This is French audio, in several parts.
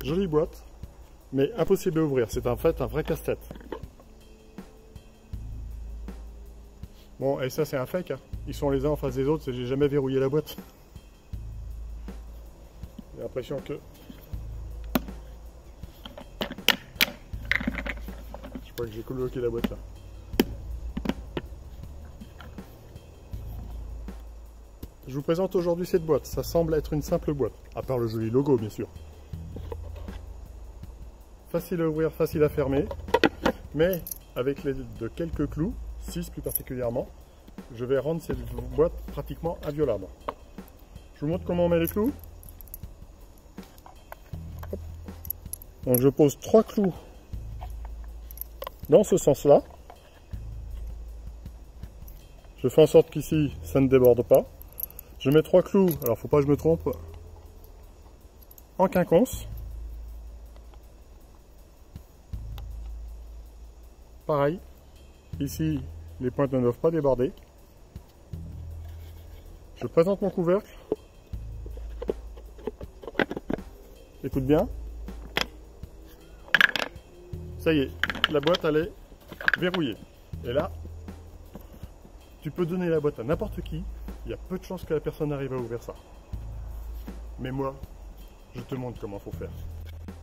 Jolie boîte, mais impossible à ouvrir. C'est en fait un vrai casse-tête. Bon, et ça c'est un fake, hein. Ils sont les uns en face des autres, j'ai jamais verrouillé la boîte. J'ai l'impression que... Je crois que j'ai coloqué la boîte là. Je vous présente aujourd'hui cette boîte. Ça semble être une simple boîte, à part le joli logo bien sûr. Facile à ouvrir, facile à fermer, mais avec l'aide de quelques clous, 6 plus particulièrement, je vais rendre cette boîte pratiquement inviolable. Je vous montre comment on met les clous. Hop. Donc je pose 3 clous dans ce sens-là. Je fais en sorte qu'ici ça ne déborde pas. Je mets 3 clous, alors faut pas que je me trompe, en quinconce. Pareil, ici les pointes ne doivent pas déborder. Je présente mon couvercle. Écoute bien. Ça y est, la boîte elle est verrouillée. Et là, tu peux donner la boîte à n'importe qui. Il y a peu de chances que la personne arrive à ouvrir ça. Mais moi, je te montre comment il faut faire.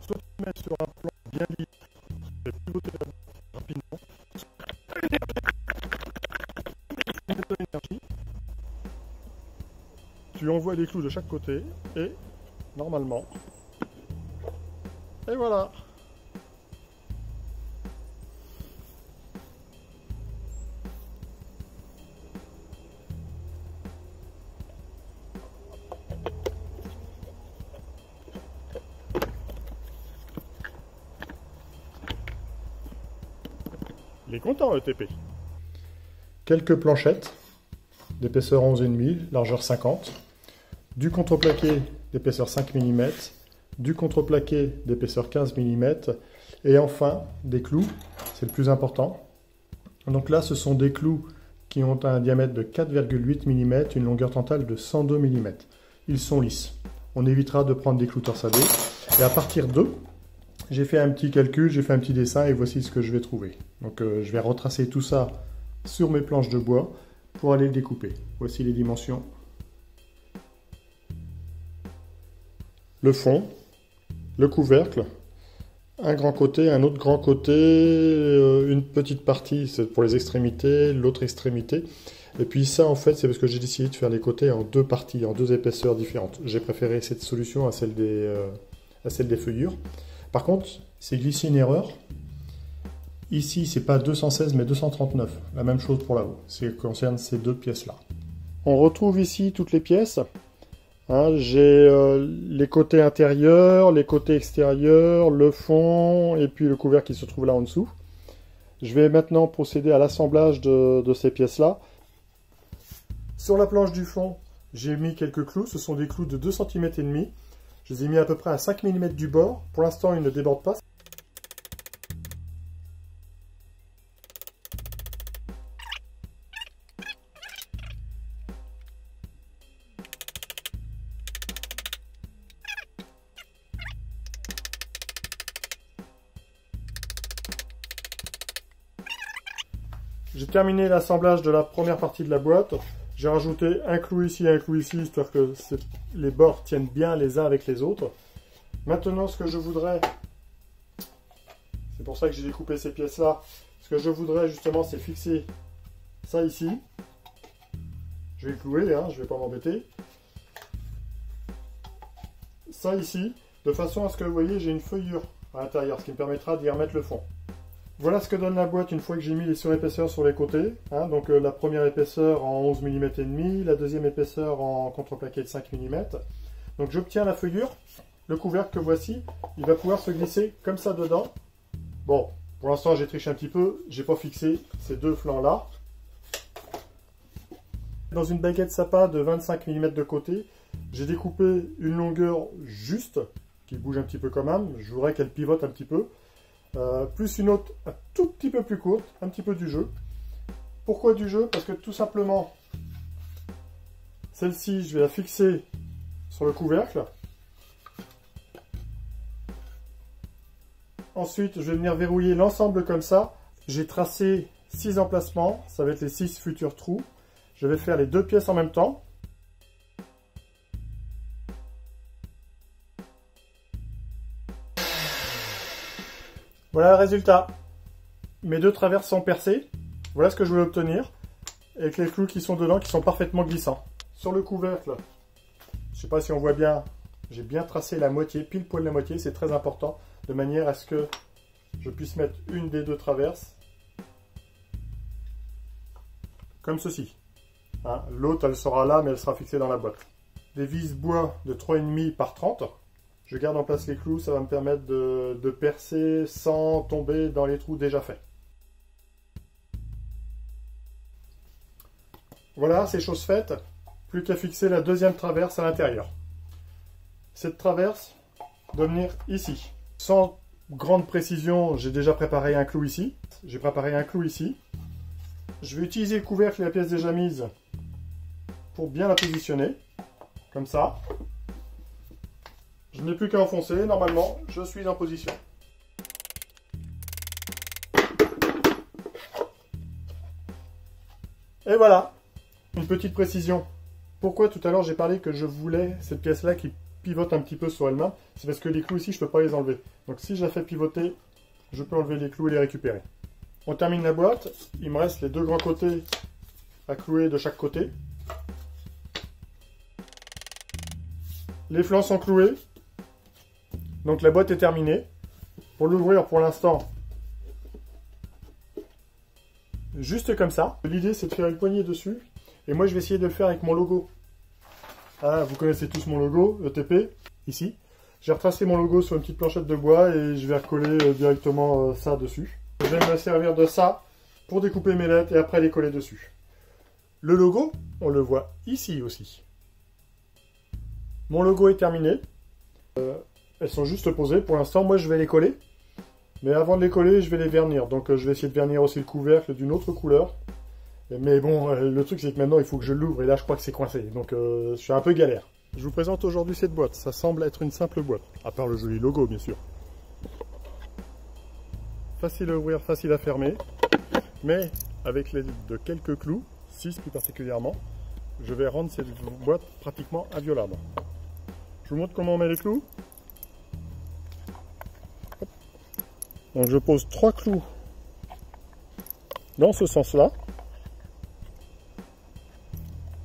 Soit tu mets sur un plan bien lisse, tu fais pivoter la boîte rapidement. Tu envoies les clous de chaque côté et normalement, et voilà. Il est content le TP. Quelques planchettes d'épaisseur 11,5, largeur 50, du contreplaqué d'épaisseur 5 mm, du contreplaqué d'épaisseur 15 mm, et enfin des clous, c'est le plus important. Donc là ce sont des clous qui ont un diamètre de 4,8 mm, une longueur totale de 102 mm. Ils sont lisses. On évitera de prendre des clous torsadés. Et à partir d'eux, j'ai fait un petit calcul, j'ai fait un petit dessin et voici ce que je vais trouver. Donc je vais retracer tout ça sur mes planches de bois pour aller le découper. Voici les dimensions. Le fond, le couvercle, un grand côté, un autre grand côté, une petite partie c'est pour les extrémités, l'autre extrémité. Et puis ça en fait c'est parce que j'ai décidé de faire les côtés en deux parties, en deux épaisseurs différentes. J'ai préféré cette solution à celle des feuillures. Par contre, c'est glissé une erreur. Ici, c'est pas 216 mais 239. La même chose pour là-haut. Ça concerne ces deux pièces-là. On retrouve ici toutes les pièces. Hein, j'ai les côtés intérieurs, les côtés extérieurs, le fond et puis le couvercle qui se trouve là en dessous. Je vais maintenant procéder à l'assemblage de ces pièces-là. Sur la planche du fond, j'ai mis quelques clous. Ce sont des clous de 2,5 cm. Je les ai mis à peu près à 5 mm du bord. Pour l'instant, ils ne débordent pas. J'ai terminé l'assemblage de la première partie de la boîte. J'ai rajouté un clou ici, histoire que les bords tiennent bien les uns avec les autres. Maintenant, ce que je voudrais, c'est pour ça que j'ai découpé ces pièces-là, ce que je voudrais justement, c'est fixer ça ici. Je vais le clouer, hein, je ne vais pas m'embêter. Ça ici, de façon à ce que vous voyez, j'ai une feuillure à l'intérieur, ce qui me permettra d'y remettre le fond. Voilà ce que donne la boîte une fois que j'ai mis les surépaisseurs sur les côtés. Hein, donc la première épaisseur en 11 mm et demi, la deuxième épaisseur en contreplaqué de 5 mm. Donc j'obtiens la feuillure, le couvercle que voici, il va pouvoir se glisser comme ça dedans. Bon, pour l'instant j'ai triché un petit peu, j'ai pas fixé ces deux flancs là. Dans une baguette sapin de 25 mm de côté, j'ai découpé une longueur juste, qui bouge un petit peu quand même, je voudrais qu'elle pivote un petit peu. Plus une autre un tout petit peu plus courte, un petit peu du jeu. Pourquoi du jeu? Parce que tout simplement, celle-ci, je vais la fixer sur le couvercle. Ensuite, je vais venir verrouiller l'ensemble comme ça. J'ai tracé 6 emplacements, ça va être les 6 futurs trous. Je vais faire les 2 pièces en même temps. Voilà le résultat. Mes 2 traverses sont percées. Voilà ce que je voulais obtenir. Avec les clous qui sont dedans, qui sont parfaitement glissants. Sur le couvercle, je ne sais pas si on voit bien, j'ai bien tracé la moitié, pile poil la moitié, c'est très important, de manière à ce que je puisse mettre une des 2 traverses, comme ceci. Hein, l'autre, elle sera là, mais elle sera fixée dans la boîte. Des vis bois de 3,5 par 30. Je garde en place les clous, ça va me permettre de percer sans tomber dans les trous déjà faits. Voilà, c'est chose faite. Plus qu'à fixer la 2e traverse à l'intérieur. Cette traverse doit venir ici. Sans grande précision, j'ai déjà préparé un clou ici. J'ai préparé un clou ici. Je vais utiliser le couvercle et la pièce déjà mise pour bien la positionner. Comme ça. Je n'ai plus qu'à enfoncer. Normalement, je suis en position. Et voilà. Une petite précision. Pourquoi tout à l'heure j'ai parlé que je voulais cette pièce-là qui pivote un petit peu sur elle-même? C'est parce que les clous ici, je ne peux pas les enlever. Donc si je la fais pivoter, je peux enlever les clous et les récupérer. On termine la boîte. Il me reste les 2 grands côtés à clouer de chaque côté. Les flancs sont cloués. Donc la boîte est terminée. Pour l'ouvrir pour l'instant, juste comme ça. L'idée c'est de faire une poignée dessus. Et moi, je vais essayer de le faire avec mon logo. Ah, vous connaissez tous mon logo, ETP, ici. J'ai retracé mon logo sur une petite planchette de bois et je vais recoller directement ça dessus. Je vais me servir de ça pour découper mes lettres et après les coller dessus. Le logo, on le voit ici aussi. Mon logo est terminé. Elles sont juste posées. Pour l'instant, moi, je vais les coller. Mais avant de les coller, je vais les vernir. Donc, je vais essayer de vernir aussi le couvercle d'une autre couleur. Mais bon, le truc c'est que maintenant il faut que je l'ouvre et là je crois que c'est coincé, donc je suis un peu galère. Je vous présente aujourd'hui cette boîte, ça semble être une simple boîte, à part le joli logo bien sûr. Facile à ouvrir, facile à fermer, mais avec l'aide de quelques clous, 6 plus particulièrement, je vais rendre cette boîte pratiquement inviolable. Je vous montre comment on met les clous. Donc je pose 3 clous dans ce sens-là.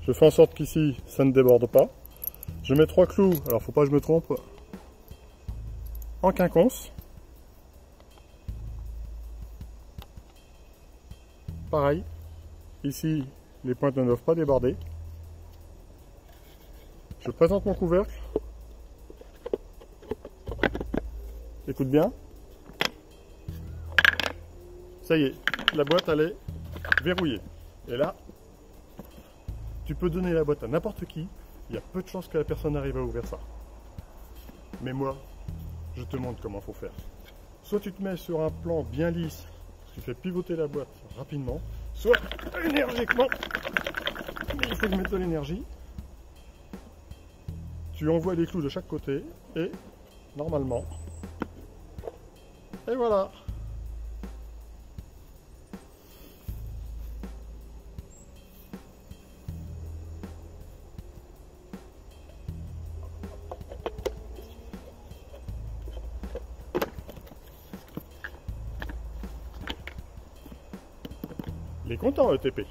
Je fais en sorte qu'ici, ça ne déborde pas. Je mets 3 clous, alors faut pas que je me trompe, en quinconce. Pareil, ici, les pointes ne doivent pas déborder. Je présente mon couvercle. Écoute bien. Ça y est, la boîte elle est verrouillée. Et là, tu peux donner la boîte à n'importe qui, il y a peu de chances que la personne arrive à ouvrir ça. Mais moi, je te montre comment il faut faire. Soit tu te mets sur un plan bien lisse, tu fais pivoter la boîte rapidement, soit énergiquement, mais il faut que je mette de l'énergie, tu envoies les clous de chaque côté, et normalement, et voilà. Il est content, ETP.